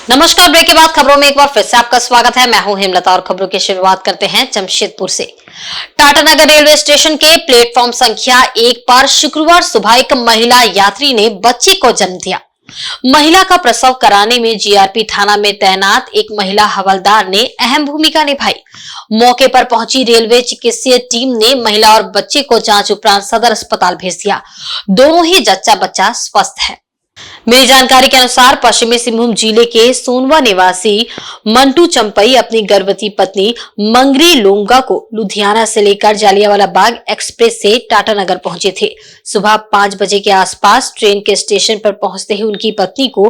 नमस्कार। ब्रेक के बाद खबरों में एक बार फिर से आपका स्वागत है। मैं हूं हेमलता और खबरों की शुरुआत करते हैं जमशेदपुर से। टाटानगर रेलवे स्टेशन के प्लेटफॉर्म संख्या 1 पर शुक्रवार सुबह एक महिला यात्री ने बच्चे को जन्म दिया। महिला का प्रसव कराने में जीआरपी थाना में तैनात एक महिला हवलदार ने अहम भूमिका निभाई। मौके पर पहुंची रेलवे चिकित्सीय टीम ने महिला और बच्चे को जांच उपरांत सदर अस्पताल भेज दिया। दोनों ही जच्चा बच्चा स्वस्थ है। मिली जानकारी के अनुसार पश्चिमी सिंहभूम जिले के सोनवा निवासी मंटू चंपई अपनी गर्भवती पत्नी मंगरी लोंगा को लुधियाना से लेकर जालियांवाला बाग एक्सप्रेस से टाटानगर पहुंचे थे। सुबह 5 बजे के आसपास ट्रेन के स्टेशन पर पहुंचते ही उनकी पत्नी को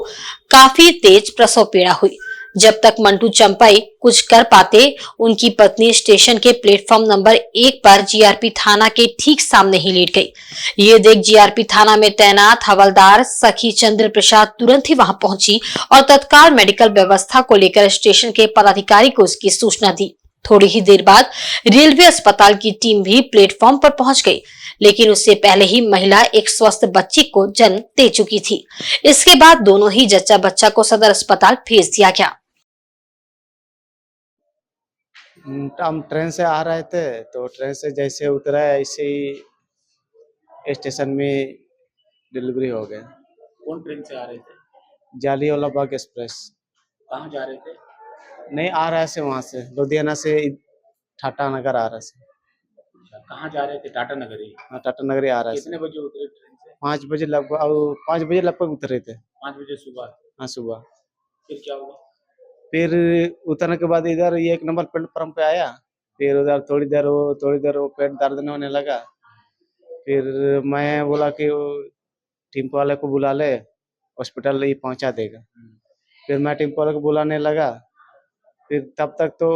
काफी तेज प्रसव पीड़ा हुई। जब तक मंटू चंपई कुछ कर पाते, उनकी पत्नी स्टेशन के प्लेटफॉर्म नंबर 1 पर जीआरपी थाना के ठीक सामने ही लेट गई। ये देख जीआरपी थाना में तैनात हवलदार सखी चंद्र प्रसाद तुरंत ही वहां पहुंची और तत्काल मेडिकल व्यवस्था को लेकर स्टेशन के पदाधिकारी को इसकी सूचना दी। थोड़ी ही देर बाद रेलवे अस्पताल की टीम भी प्लेटफॉर्म पर पहुंच गई, लेकिन उससे पहले ही महिला एक स्वस्थ बच्ची को जन्म दे चुकी थी। इसके बाद दोनों ही जच्चा बच्चा को सदर अस्पताल भेज दिया गया। हम ट्रेन से आ रहे थे, तो ट्रेन से जैसे उतरा ऐसे ही स्टेशन में डिलीवरी हो गया। कौन ट्रेन से आ रहे थे? जालियांवाला बाग एक्सप्रेस। कहाँ जा रहे थे? नहीं आ रहा से वहाँ से लुधियाना से टाटानगर आ रहा से। अच्छा, कहाँ जा रहे थे? टाटानगर ही। हाँ टाटानगर आ रहा कितने से। बजे उतरे ट्रेन से? 5 बजे लगभग, और 5 बजे लगभग उतरे थे। 5 बजे सुबह। हाँ सुबह। फिर क्या हुआ? फिर उतरने के बाद इधर ये 1 नंबर प्लेटफॉर्म पे आया। फिर उधर थोड़ी देर वो पेट दर्द होने लगा। फिर मैं बोला कि टेम्पो वाले को बुला ले, हॉस्पिटल ही पहुंचा देगा। फिर मैं टेम्पो वाले को बुलाने लगा। फिर तब तक तो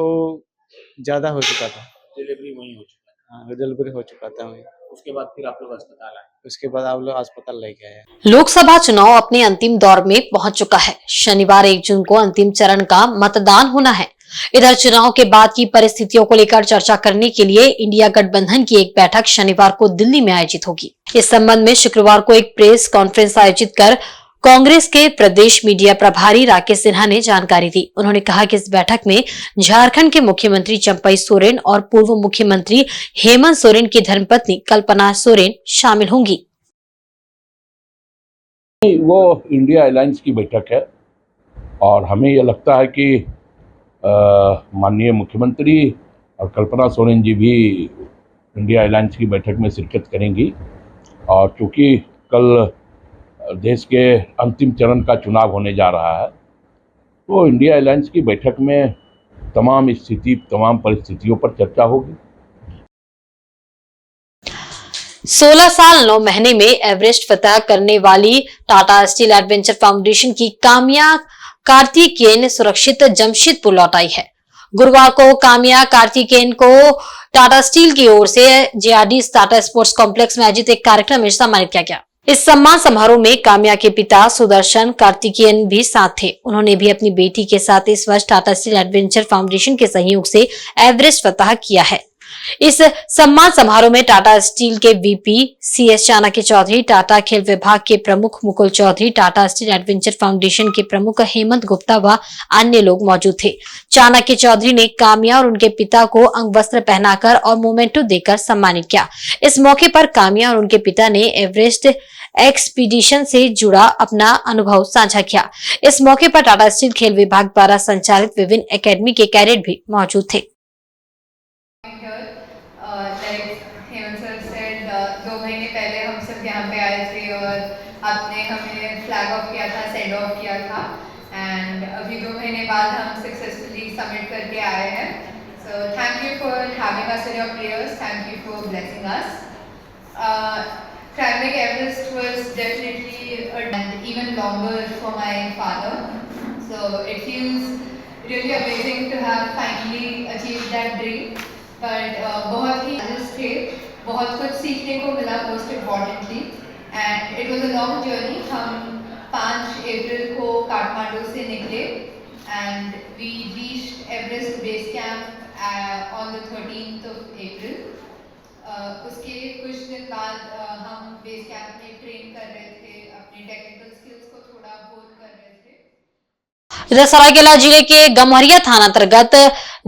ज्यादा हो चुका था। डिलीवरी वहीं हो चुका था। हाँ डिलीवरी हो चुका था वहीं। उसके बाद फिर आप लोग अस्पताल आए। उसके बाद आप लोग अस्पताल लेके आए। लोकसभा चुनाव अपने अंतिम दौर में पहुंच चुका है। शनिवार 1 जून को अंतिम चरण का मतदान होना है। इधर चुनाव के बाद की परिस्थितियों को लेकर चर्चा करने के लिए इंडिया गठबंधन की एक बैठक शनिवार को दिल्ली में आयोजित होगी। इस संबंध में शुक्रवार को एक प्रेस कॉन्फ्रेंस आयोजित कर कांग्रेस के प्रदेश मीडिया प्रभारी राकेश सिन्हा ने जानकारी दी। उन्होंने कहा कि इस बैठक में झारखंड के मुख्यमंत्री चंपई सोरेन और पूर्व मुख्यमंत्री हेमंत सोरेन की धर्मपत्नी कल्पना सोरेन शामिल होंगी। वो इंडिया अलायंस की बैठक है और हमें यह लगता है कि माननीय मुख्यमंत्री और कल्पना सोरेन जी भी इंडिया अलायंस की बैठक में शिरकत करेंगी। और चूँकि कल देश के अंतिम चरण का चुनाव होने जा रहा है, तो इंडिया अलायंस की बैठक में तमाम परिस्थितियों पर चर्चा होगी। 16 साल 9 महीने में एवरेस्ट फतह करने वाली टाटा स्टील एडवेंचर फाउंडेशन की काम्या कार्तिकेयन सुरक्षित जमशेदपुर लौट आई है। गुरुवार को काम्या कार्तिकेयन को टाटा स्टील की ओर से जेआरडी टाटा स्पोर्ट्स कॉम्प्लेक्स में आयोजित एक कार्यक्रम में सम्मानित किया गया। इस सम्मान समारोह में काम्या के पिता सुदर्शन कार्तिकेयन भी साथ थे। उन्होंने भी अपनी बेटी के साथ इस वर्ष टाटा स्टील एडवेंचर फाउंडेशन के सहयोग से एवरेस्ट फतह किया है। इस सम्मान समारोह में टाटा स्टील के वीपी सीएस चाणक्य चौधरी, टाटा खेल विभाग के प्रमुख Mukul Chaudhary, Tata steel adventure foundation के प्रमुख हेमंत गुप्ता व अन्य लोग मौजूद थे। चाणक्य चौधरी ने काम्या और उनके पिता को अंगवस्त्र पहनाकर और मोमेंटो देकर सम्मानित किया। इस मौके पर काम्या और उनके पिता ने एवरेस्ट एक्सपीडिशन से जुड़ा अपना अनुभव साझा किया। इस मौके पर टाटा स्टील खेल विभाग द्वारा संचालित विभिन्न एकेडमी के कैडेट भी मौजूद थे। हेमंत सर सेड 2 महीने पहले हम सब यहाँ पे आए थे और आपने हमें फ्लैग ऑफ किया था, सेंड ऑफ किया था, एंड अभी 2 महीने बाद हम सक्सेसफुली सबमिट करके आए हैं। So thank you for having us in your prayers, thank you for blessing us. Climbing Everest was definitely and even longer for my father. So it feels really amazing to have finally achieved that dream. But बहुत ही थे, बहुत कुछ सीखने को मिला most importantly, and it was a long journey. हम 5 अप्रैल को काठमांडू से निकले and we reached Everest base camp on the 13th of April. उसके कुछ दिन बाद हम बेस कैंप में ट्रेन कर रहे थे, अपने टेक्निकल स्किल्स को थोड़ा होन कर रहे थे। इधर सरायकेला जिले के गम्हरिया थाना अंतर्गत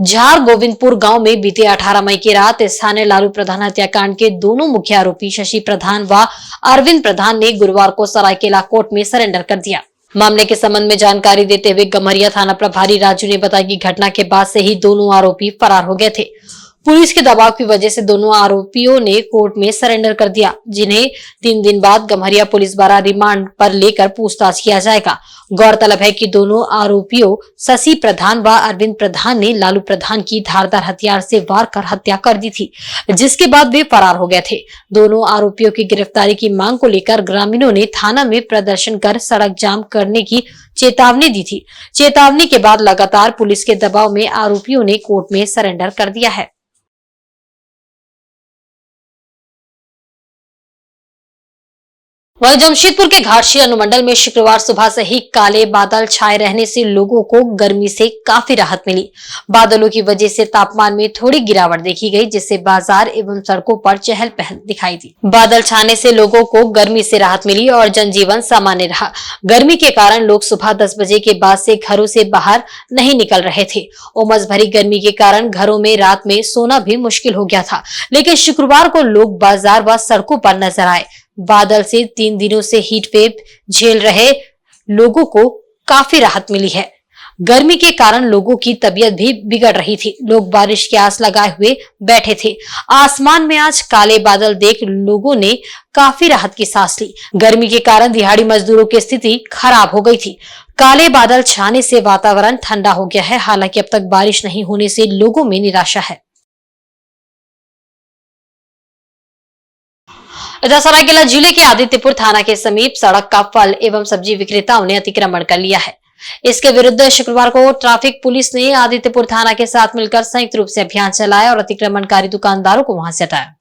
झार गोविंदपुर गांव में बीते 18 मई की रात स्थानीय लालू प्रधान हत्याकांड के दोनों मुख्य आरोपी शशि प्रधान व अरविंद प्रधान ने गुरुवार को सरायकेला कोर्ट में सरेंडर कर दिया। मामले के संबंध में जानकारी देते हुए गम्हरिया थाना प्रभारी राजू ने बताया कि घटना के बाद से ही दोनों आरोपी फरार हो गए थे। पुलिस के दबाव की वजह से दोनों आरोपियों ने कोर्ट में सरेंडर कर दिया, जिन्हें 3 दिन बाद गम्हरिया पुलिस द्वारा रिमांड पर लेकर पूछताछ किया जाएगा। गौरतलब है कि दोनों आरोपियों शशि प्रधान व अरविंद प्रधान ने लालू प्रधान की धारदार हथियार से वार कर हत्या कर दी थी, जिसके बाद वे फरार हो गए थे। दोनों आरोपियों की गिरफ्तारी की मांग को लेकर ग्रामीणों ने थाना में प्रदर्शन कर सड़क जाम करने की चेतावनी दी थी। चेतावनी के बाद लगातार पुलिस के दबाव में आरोपियों ने कोर्ट में सरेंडर कर दिया है। वहीं जमशेदपुर के घाटशिला अनुमंडल में शुक्रवार सुबह से ही काले बादल छाए रहने से लोगों को गर्मी से काफी राहत मिली। बादलों की वजह से तापमान में थोड़ी गिरावट देखी गई, जिससे बाजार एवं सड़कों पर चहल पहल दिखाई दी। बादल छाने से लोगों को गर्मी से राहत मिली और जनजीवन सामान्य रहा। गर्मी के कारण लोग सुबह 10 बजे के बाद से घरों से बाहर नहीं निकल रहे थे। उमस भरी गर्मी के कारण घरों में रात में सोना भी मुश्किल हो गया था, लेकिन शुक्रवार को लोग बाजार व सड़कों पर नजर आए। बादल से 3 दिनों से हीट वेव झेल रहे लोगों को काफी राहत मिली है। गर्मी के कारण लोगों की तबीयत भी बिगड़ रही थी। लोग बारिश की आस लगाए हुए बैठे थे। आसमान में आज काले बादल देख लोगों ने काफी राहत की सांस ली। गर्मी के कारण दिहाड़ी मजदूरों की स्थिति खराब हो गई थी। काले बादल छाने से वातावरण ठंडा हो गया है। हालांकि अब तक बारिश नहीं होने से लोगों में निराशा है। इधर सरायकेला जिले के आदित्यपुर थाना के समीप सड़क का फल एवं सब्जी विक्रेताओं ने अतिक्रमण कर लिया है। इसके विरुद्ध शुक्रवार को ट्रैफिक पुलिस ने आदित्यपुर थाना के साथ मिलकर संयुक्त रूप से अभियान चलाया और अतिक्रमणकारी दुकानदारों को वहां से हटाया।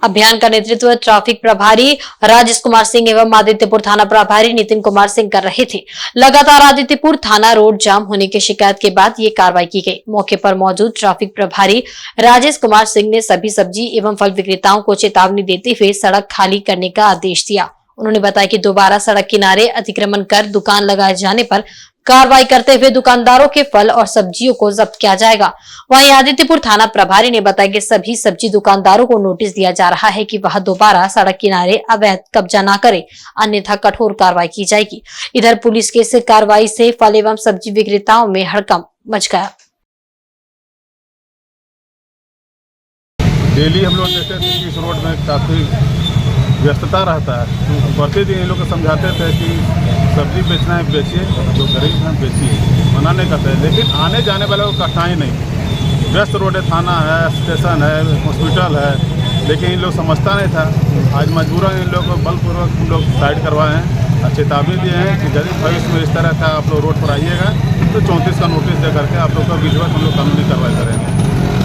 अभियान का नेतृत्व ट्रैफिक प्रभारी राजेश कुमार सिंह एवं आदित्यपुर थाना प्रभारी नितिन कुमार सिंह कर रहे थे। लगातार आदित्यपुर थाना रोड जाम होने की शिकायत के बाद ये कार्रवाई की गई। मौके पर मौजूद ट्रैफिक प्रभारी राजेश कुमार सिंह ने सभी सब्जी एवं फल विक्रेताओं को चेतावनी देते हुए सड़क खाली करने का आदेश दिया। उन्होंने बताया कि दोबारा सड़क किनारे अतिक्रमण कर दुकान लगाए जाने पर कार्रवाई करते हुए दुकानदारों के फल और सब्जियों को जब्त किया जाएगा। वहीं आदित्यपुर थाना प्रभारी ने बताया कि सभी सब्जी दुकानदारों को नोटिस दिया जा रहा है कि वह दोबारा सड़क किनारे अवैध कब्जा न करे, अन्यथा कठोर कार्रवाई की जाएगी। इधर पुलिस की इस कार्रवाई से फल एवं सब्जी विक्रेताओं में हड़कंप मच गया। डेली हम लोग देखते थे कि इस रोड में काफ़ी व्यस्तता रहता है। प्रतिदिन इन लोग को समझाते थे कि सब्जी बेचना है बेचिए, जो गरीब हैं बेचिए, मना नहीं करते। लेकिन आने जाने वाले को कठिनाई नहीं। व्यस्त रोड है, थाना है, स्टेशन है, हॉस्पिटल है, लेकिन इन लोग समझता नहीं था। आज मजबूरन इन लोग को बलपूर्वक हम लोग साइड करवाए हैं और चेतावनी दिए हैं कि यदि भविष्य में इस तरह का आप लोग रोड पर आइएगा तो 34 का नोटिस दे करके आप लोग का विधिवत हम लोग कानूनी कार्रवाई करेंगे।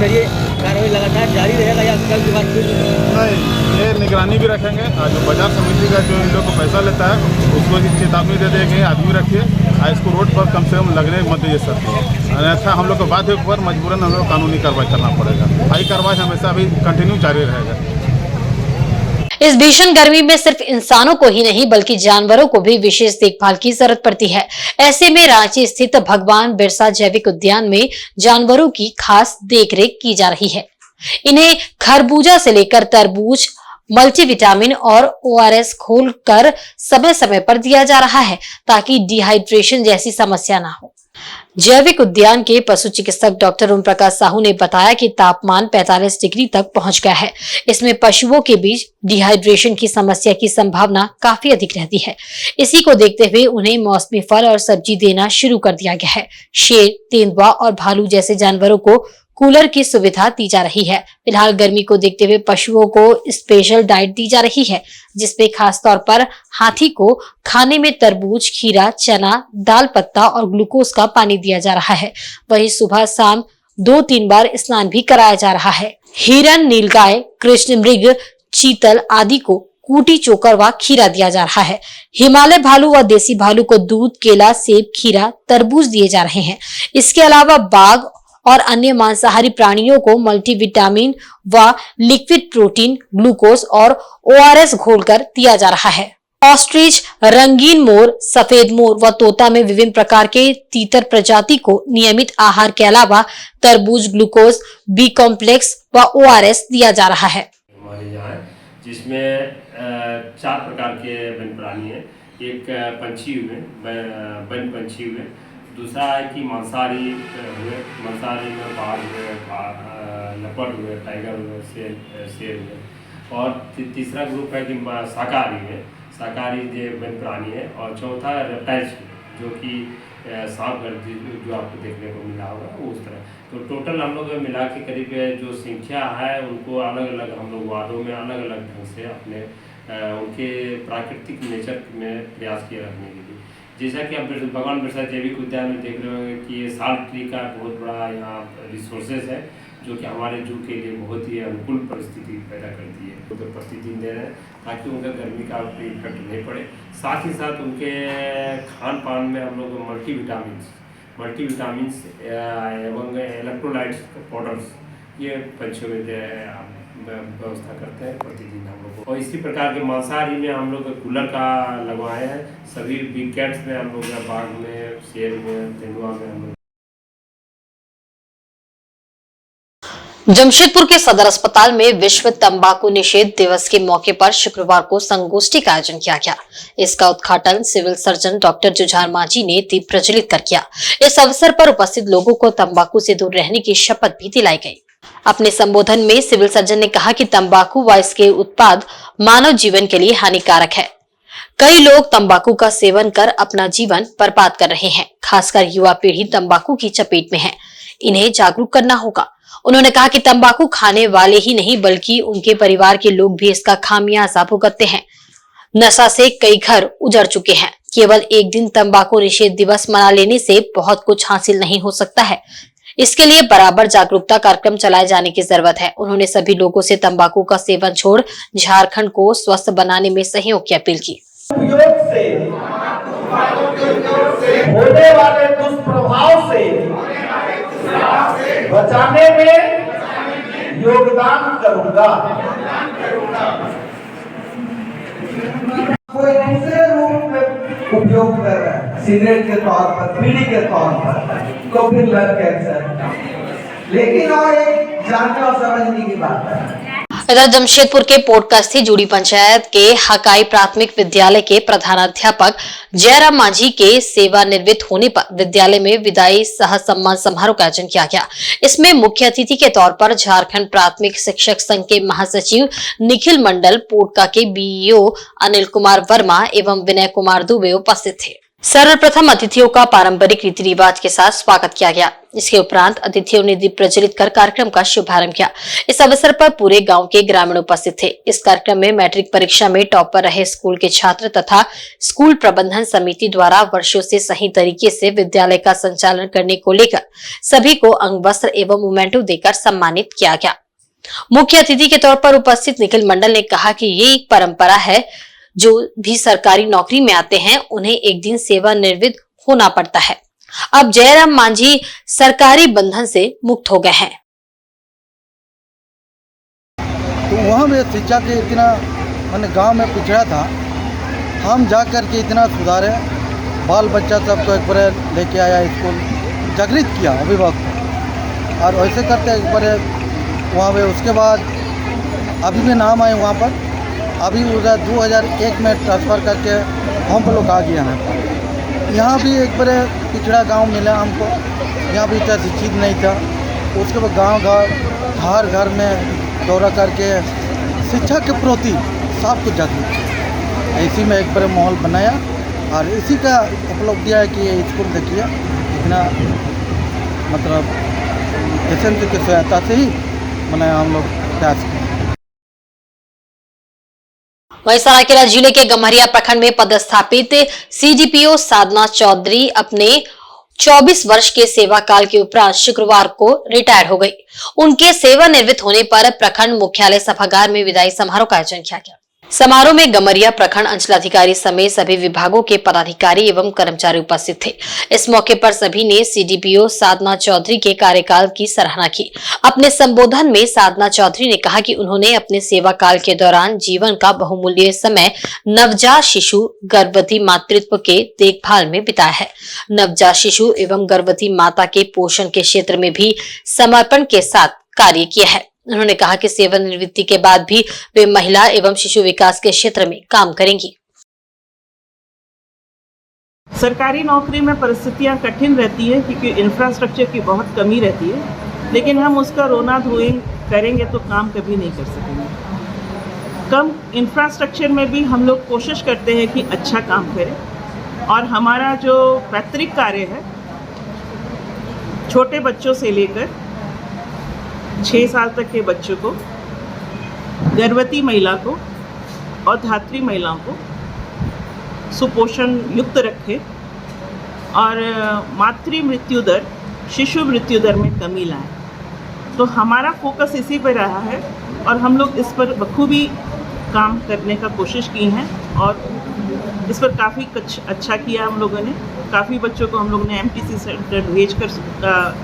ये कार्रवाई लगातार जारी रहेगा या कल के बाद फिर? नहीं, ये निगरानी भी रखेंगे और जो बाजार समिति का जो इन लोग को पैसा लेता है उसको भी चेतावनी दे देंगे, आदमी रखिए और इसको रोड पर कम से कम लगने मत दीजिए सर। अन्यथा हम लोग को बाध्य पर मजबूरन हम लोग कानूनी कार्रवाई करना पड़ेगा। यही कार्रवाई हमेशा भी कंटिन्यू जारी रहेगा। इस भीषण गर्मी में सिर्फ इंसानों को ही नहीं बल्कि जानवरों को भी विशेष देखभाल की जरूरत पड़ती है। ऐसे में रांची स्थित भगवान बिरसा जैविक उद्यान में जानवरों की खास देखरेख की जा रही है। इन्हें खरबूजा से लेकर तरबूज, मल्टीविटामिन और ORS घोलकर समय समय पर दिया जा रहा है ताकि डिहाइड्रेशन जैसी समस्या ना हो। जैविक उद्यान के पशु चिकित्सक डॉक्टर ओम प्रकाश साहू ने बताया कि तापमान 45 डिग्री तक पहुंच गया है। इसमें पशुओं के बीच डिहाइड्रेशन की समस्या की संभावना काफी अधिक रहती है। इसी को देखते हुए उन्हें मौसमी फल और सब्जी देना शुरू कर दिया गया है। शेर, तेंदुआ और भालू जैसे जानवरों को कूलर की सुविधा दी जा रही है। फिलहाल गर्मी को देखते हुए पशुओं को स्पेशल डाइट दी जा रही है, जिसपे खास तौर पर हाथी को खाने में तरबूज, खीरा, चना, दाल पत्ता और ग्लूकोज का पानी दिया जा रहा है। वहीं सुबह शाम 2-3 बार स्नान भी कराया जा रहा है। हिरन, नीलगाय, कृष्ण मृग, चीतल आदि को कूटी, चोकर व खीरा दिया जा रहा है। हिमालय भालू व देसी भालू को दूध, केला, सेब, खीरा, तरबूज दिए जा रहे हैं। इसके अलावा बाघ और अन्य मांसाहारी प्राणियों को मल्टीविटामिन व लिक्विड प्रोटीन, ग्लूकोज और ORS घोलकर दिया जा रहा है। ऑस्ट्रिच, रंगीन मोर, सफेद मोर व तोता में विभिन्न प्रकार के तीतर प्रजाति को नियमित आहार के अलावा तरबूज, ग्लूकोज, बी कॉम्प्लेक्स व ORS दिया जा रहा है। हमारे यहाँ है, जिसमें 4 प्रकार के वन्य प्राणी हैं। एक पंछी हुए, वन्य पंछी हुए, दूसरा है कि मांसाहारी हुए, मांसाहारी में बाघ हुए, लेपर्ड हुए, टाइगर हुए, शेर हुए, और तीसरा ग्रुप है कि शाकाहारी है, शाकाहारी जो वन्य प्राणी है, और चौथा रेप्टाइल्स जो कि सांप जो आपको देखने को मिला होगा वो उस तरह। तो टोटल हम लोग मिला के करीब जो संख्या है उनको अलग अलग हम लोग वार्डों में अलग अलग ढंग से अपने उनके प्राकृतिक नेचर में प्रयास किए रखने के लिए। जैसा कि आप भगवान बिरसा जैविक उद्यान में देख रहे होंगे कि ये साल ट्री का बहुत बड़ा यहाँ रिसोर्सेज है जो कि हमारे जू के लिए बहुत ही अनुकूल परिस्थिति पैदा करती है। तो प्रतिदिन दे रहे हैं ताकि उनका गर्मी का इफेक्ट नहीं पड़े। साथ ही साथ उनके खान पान में हम लोग मल्टीविटामिन्स एवं इलेक्ट्रोलाइट्स पाउडर्स ये पंछियों में व्यवस्था करते हैं प्रतिदिन हम लोग। और इसी प्रकार के मांसाहारी में हम लोग कूलर का लगवाए हैं। सभी बिग कैट्स में हम लोग बाघ में, शेर में, तेंदुआ में हम लोग। जमशेदपुर के सदर अस्पताल में विश्व तंबाकू निषेध दिवस के मौके पर शुक्रवार को संगोष्ठी का आयोजन किया गया। इसका उद्घाटन civil surgeon doctor Jujhar Manjhi ने दीप प्रज्वलित कर किया। इस अवसर पर उपस्थित लोगों को तंबाकू से दूर रहने की शपथ भी दिलाई गई। अपने संबोधन में सिविल सर्जन ने कहा कि तंबाकू व इसके उत्पाद मानव जीवन के लिए हानिकारक है। कई लोग तंबाकू का सेवन कर अपना जीवन बर्बाद कर रहे हैं। खासकर युवा पीढ़ी तंबाकू की चपेट में है। इन्हें जागरूक करना होगा। उन्होंने कहा कि तंबाकू खाने वाले ही नहीं बल्कि उनके परिवार के लोग भी इसका खामियाजा भुगतते हैं। नशा से कई घर उजड़ चुके हैं। केवल एक दिन तंबाकू निषेध दिवस मना लेने से बहुत कुछ हासिल नहीं हो सकता है। इसके लिए बराबर जागरूकता कार्यक्रम चलाए जाने की जरूरत है। उन्होंने सभी लोगों से तंबाकू का सेवन छोड़ झारखंड को स्वस्थ बनाने में सहयोग की अपील की। उपयोग से होने वाले दुष्प्रभाव से बचाने में योगदान करूंगा। कोई दूसरे रूप में उपयोग कर रहा है, सिगरेट के तौर पर, बीड़ी के तौर पर, तो फिर लग कैंसर। लेकिन और एक जानने और समझने की बात है। इधर जमशेदपुर के पोटका स्थित जुड़ी पंचायत के हकाई प्राथमिक विद्यालय के प्रधानाध्यापक जयराम मांझी के सेवानिवृत्त होने पर विद्यालय में विदाई सह सम्मान समारोह का आयोजन किया गया। इसमें मुख्य अतिथि के तौर पर झारखंड प्राथमिक शिक्षक संघ के महासचिव निखिल मंडल, पोटका के BEO अनिल कुमार वर्मा एवं विनय कुमार दुबे उपस्थित थे। सर्वप्रथम अतिथियों का पारंपरिक रीति रिवाज के साथ स्वागत किया गया। इसके उपरांत अतिथियों ने दीप प्रज्वलित कर कार्यक्रम का शुभारंभ किया। इस अवसर पर पूरे गांव के ग्रामीण उपस्थित थे। इस कार्यक्रम में मैट्रिक परीक्षा में टॉपर रहे स्कूल के छात्र तथा स्कूल प्रबंधन समिति द्वारा वर्षों से सही तरीके से विद्यालय का संचालन करने को लेकर सभी को अंग वस्त्र एवं मोमेंटो देकर सम्मानित किया गया। मुख्य अतिथि के तौर पर उपस्थित निखिल मंडल ने कहा कि ये एक परंपरा है। जो भी सरकारी नौकरी में आते हैं उन्हें एक दिन सेवानिवृत्त होना पड़ता है। अब जयराम मांझी सरकारी बंधन से मुक्त हो गए हैं। तो वहाँ में शिक्षा के इतना मैंने गांव में पिछड़ा था, हम जा कर के इतना सुधारे, बाल बच्चा सबको एक बार लेके आया स्कूल, जागृत किया अभिभावक, और वैसे करते एक बार वहाँ पे। उसके बाद अभी भी नाम आए वहाँ पर, अभी उधर 2001 में ट्रांसफ़र करके हम लोग आ गए हैं। यहाँ भी एक बड़े पिछड़ा गांव मिला हमको, यहाँ भी इतना शिक्षित नहीं था। उसके बाद गांव घर में दौरा करके शिक्षा के प्रति सबको जागरूक किया। इसी में एक बड़े माहौल बनाया और इसी का उपलब्धि है कि ये स्कूल देखिए इतना मतलब एसएमसी की सहायता से ही बनाया हम लोग प्रयास किया। वहीं सरायकेला जिले के गम्हरिया प्रखंड में पदस्थापित CDPO साधना चौधरी अपने 24 वर्ष के सेवा काल के उपरांत शुक्रवार को रिटायर हो गई। उनके सेवानिवृत्त होने पर प्रखंड मुख्यालय सभागार में विदाई समारोह का आयोजन किया गया। समारोह में गमरिया प्रखंड अंचलाधिकारी समेत सभी विभागों के पदाधिकारी एवं कर्मचारी उपस्थित थे। इस मौके पर सभी ने सीडीपीओ साधना चौधरी के कार्यकाल की सराहना की। अपने संबोधन में साधना चौधरी ने कहा कि उन्होंने अपने सेवा काल के दौरान जीवन का बहुमूल्य समय नवजात शिशु गर्भवती मातृत्व के देखभाल में बिताया है। नवजात शिशु एवं गर्भवती माता के पोषण के क्षेत्र में भी समर्पण के साथ कार्य किया है। उन्होंने कहा कि सेवानिवृत्ति के बाद भी वे महिला एवं शिशु विकास के क्षेत्र में काम करेंगी। सरकारी नौकरी में परिस्थितियां कठिन रहती है क्योंकि इंफ्रास्ट्रक्चर की बहुत कमी रहती है, लेकिन हम उसका रोना धोए करेंगे तो काम कभी नहीं कर सकेंगे। कम इंफ्रास्ट्रक्चर में भी हम लोग कोशिश करते हैं कि अच्छा काम करें और हमारा जो पैतृक कार्य है, छोटे बच्चों से लेकर 6 साल तक के बच्चों को, गर्भवती महिला को और धात्री महिलाओं को सुपोषण युक्त रखे और मातृ मृत्यु दर, शिशु मृत्यु दर में कमी लाएं। तो हमारा फोकस इसी पर रहा है और हम लोग इस पर बखूबी काम करने का कोशिश की हैं और इस पर काफ़ी कुछ अच्छा किया हम लोगों ने। काफ़ी बच्चों को हम लोग ने एमटीसी सेंटर भेजकर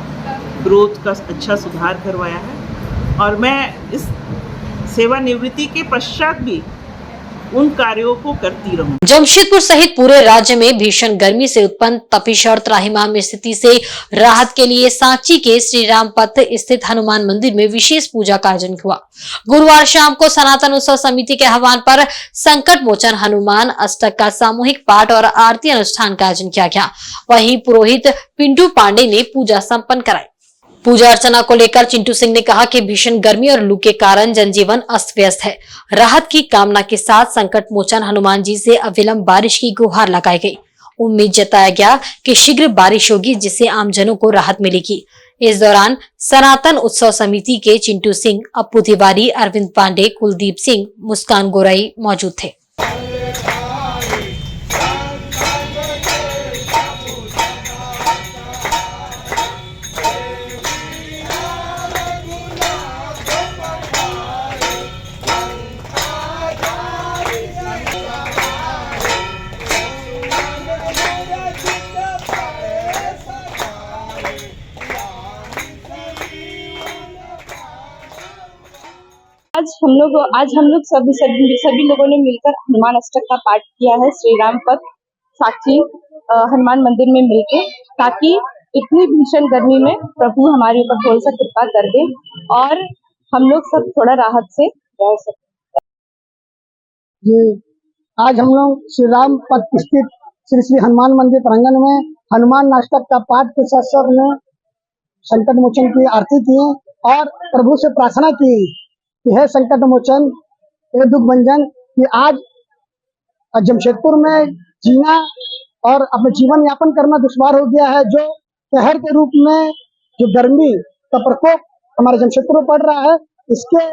ग्रोथ का अच्छा सुधार करवाया है और मैं इस सेवानिवृत्ति के पश्चात भी उन कार्यों को करती रहूं। जमशेदपुर सहित पूरे राज्य में भीषण गर्मी से उत्पन्न तपिश और त्राहिमाम स्थिति से राहत के लिए सांची के श्री राम पथ स्थित हनुमान मंदिर में विशेष पूजा का आयोजन हुआ। गुरुवार शाम को सनातन उत्सव समिति के आह्वान पर संकट मोचन हनुमान अष्टक का सामूहिक पाठ और आरती अनुष्ठान का आयोजन किया गया। वहीं पुरोहित पिंटू पांडे ने पूजा संपन्न कराई। पूजा अर्चना को लेकर चिंटू सिंह ने कहा कि भीषण गर्मी और लू के कारण जनजीवन अस्त व्यस्त है। राहत की कामना के साथ संकट मोचन हनुमान जी से अविलंब बारिश की गुहार लगाई गई। उम्मीद जताया गया कि शीघ्र बारिश होगी जिससे आमजनों को राहत मिलेगी। इस दौरान सनातन उत्सव समिति के चिंटू सिंह, अप्पू तिवारी, अरविंद पांडे, कुलदीप सिंह, मुस्कान गोराई मौजूद थे। आज हम लोग सभी लोगों ने मिलकर हनुमान अष्टक का पाठ किया है श्री राम पथ साक्षी हनुमान मंदिर में मिलकर, ताकि इतनी भीषण गर्मी में प्रभु हमारे ऊपर थोड़ा सा कृपा कर दे और हम लोग सब थोड़ा राहत से रह सकें। जी, आज हम लोग श्री राम पथ स्थित श्री हनुमान मंदिर प्रांगण में हनुमान अष्टक का पाठ के साथ साथ में संकट मोचन की आरती की और प्रभु से प्रार्थना की कि है संकट मोचन, हे दुख भंजन, कि आज जमशेदपुर में जीना और अपने जीवन यापन करना दुश्वार हो गया है। जो कहर के रूप में जो गर्मी का प्रकोप हमारे जमशेदपुर में पड़ रहा है, इसके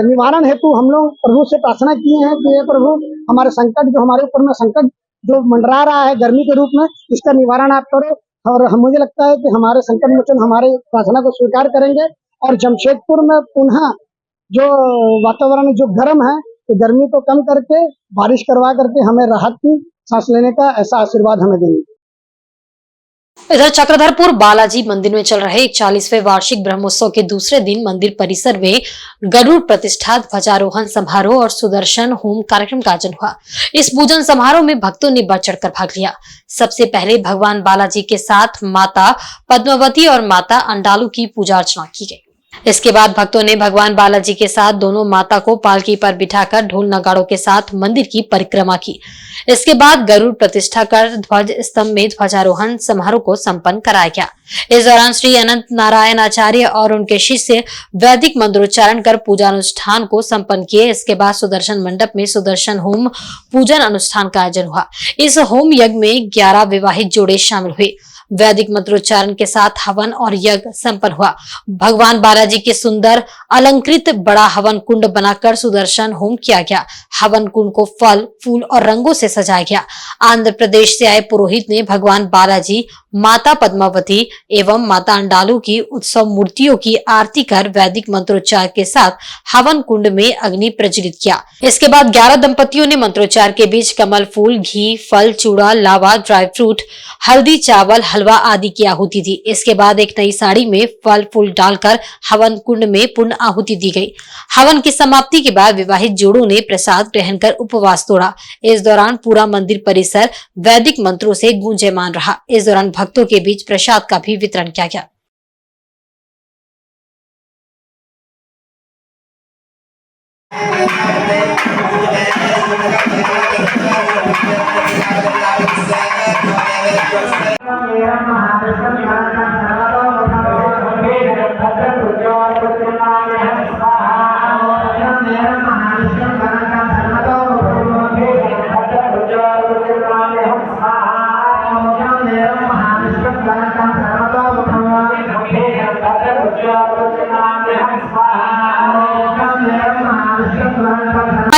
निवारण हेतु हम लोग प्रभु से प्रार्थना किए हैं कि हे प्रभु, हमारे संकट जो हमारे ऊपर में संकट जो मंडरा रहा है गर्मी के रूप में, इसका निवारण आप करो। और मुझे लगता है कि हमारे संकट मोचन हमारे प्रार्थना को स्वीकार करेंगे और जमशेदपुर में पुनः जो वातावरण जो गर्म है, तो गर्मी को कम करके बारिश करवा करके हमें राहत की सांस लेने का ऐसा आशीर्वाद हमें देंगे। इधर चक्रधरपुर बालाजी मंदिर में चल रहे 41वें वार्षिक ब्रह्मोत्सव के दूसरे दिन मंदिर परिसर में गरुड़ प्रतिष्ठा, ध्वजारोहण समारोह और सुदर्शन होम कार्यक्रम का आयोजन हुआ। इस पूजन समारोह में भक्तों ने बढ़ चढ़कर भाग लिया। सबसे पहले भगवान बालाजी के साथ माता पद्मावती और माता अंडालू की पूजा अर्चना की गई। इसके बाद भक्तों ने भगवान बालाजी के साथ दोनों माता को पालकी पर बिठाकर ढोल नगाड़ों के साथ मंदिर की परिक्रमा की। इसके बाद गरुड़ प्रतिष्ठा कर ध्वज स्तंभ में ध्वजारोहण समारोह को संपन्न कराया गया। इस दौरान श्री अनंत नारायण आचार्य और उनके शिष्य वैदिक मंत्रोच्चारण कर पूजा अनुष्ठान को संपन्न किए। इसके बाद सुदर्शन मंडप में सुदर्शन होम पूजन अनुष्ठान का आयोजन हुआ। इस होम यज्ञ में 11 विवाहित जोड़े शामिल हुए। वैदिक मंत्रोच्चारण के साथ हवन और यज्ञ संपन्न हुआ। भगवान बालाजी के सुंदर अलंकृत बड़ा हवन कुंड बनाकर सुदर्शन होम किया गया। हवन कुंड को फल, फूल और रंगों से सजाया गया। आंध्र प्रदेश से आए पुरोहित ने भगवान बालाजी, माता पद्मावती एवं माता अंडालू की उत्सव मूर्तियों की आरती कर वैदिक मंत्रोच्चार के साथ हवन कुंड में अग्नि प्रज्वलित किया। इसके बाद 11 दंपतियों ने मंत्रोच्चार के बीच कमल फूल, घी, फल, चूड़ा, लावा, ड्राई फ्रूट, हल्दी, चावल, हलवा आदि की आहुति दी। इसके बाद एक नई साड़ी में फल फूल डालकर हवन कुंड में पुण्य आहुति दी गई। हवन की समाप्ति के बाद विवाहित जोड़ों ने प्रसाद ग्रहण कर उपवास तोड़ा। इस दौरान पूरा मंदिर परिसर वैदिक मंत्रों से गूंजेमान रहा। इस दौरान भक्तों के बीच प्रसाद का भी वितरण किया गया।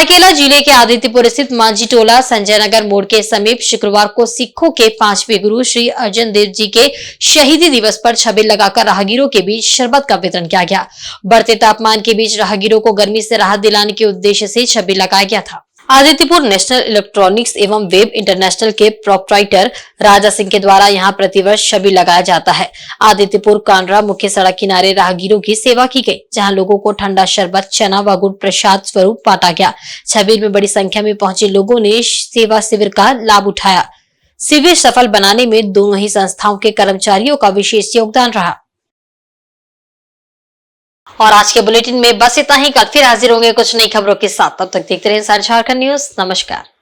सरायकेला जिले के आदित्यपुर स्थित मांझी टोला संजय नगर मोड़ के समीप शुक्रवार को सिखों के 5वें गुरु श्री अर्जन देव जी के शहीदी दिवस पर छबील लगाकर राहगीरों के बीच शरबत का वितरण किया गया। बढ़ते तापमान के बीच राहगीरों को गर्मी से राहत दिलाने के उद्देश्य से छबील लगाया गया था। आदित्यपुर नेशनल इलेक्ट्रॉनिक्स एवं वेब इंटरनेशनल के प्रोप्राइटर राजा सिंह के द्वारा यहां प्रतिवर्ष छबील लगाया जाता है। आदित्यपुर कांड्रा मुख्य सड़क किनारे राहगीरों की सेवा की गई, जहां लोगों को ठंडा शरबत, चना व गुड़ प्रसाद स्वरूप बांटा गया। छबील में बड़ी संख्या में पहुंचे लोगों ने सेवा शिविर का लाभ उठाया। शिविर सफल बनाने में दोनों ही संस्थाओं के कर्मचारियों का विशेष योगदान रहा। और आज के बुलेटिन में बस इतना ही। कल फिर हाजिर होंगे कुछ नई खबरों के साथ। तब तक देखते रहिए इंसाइड झारखंड न्यूज। नमस्कार।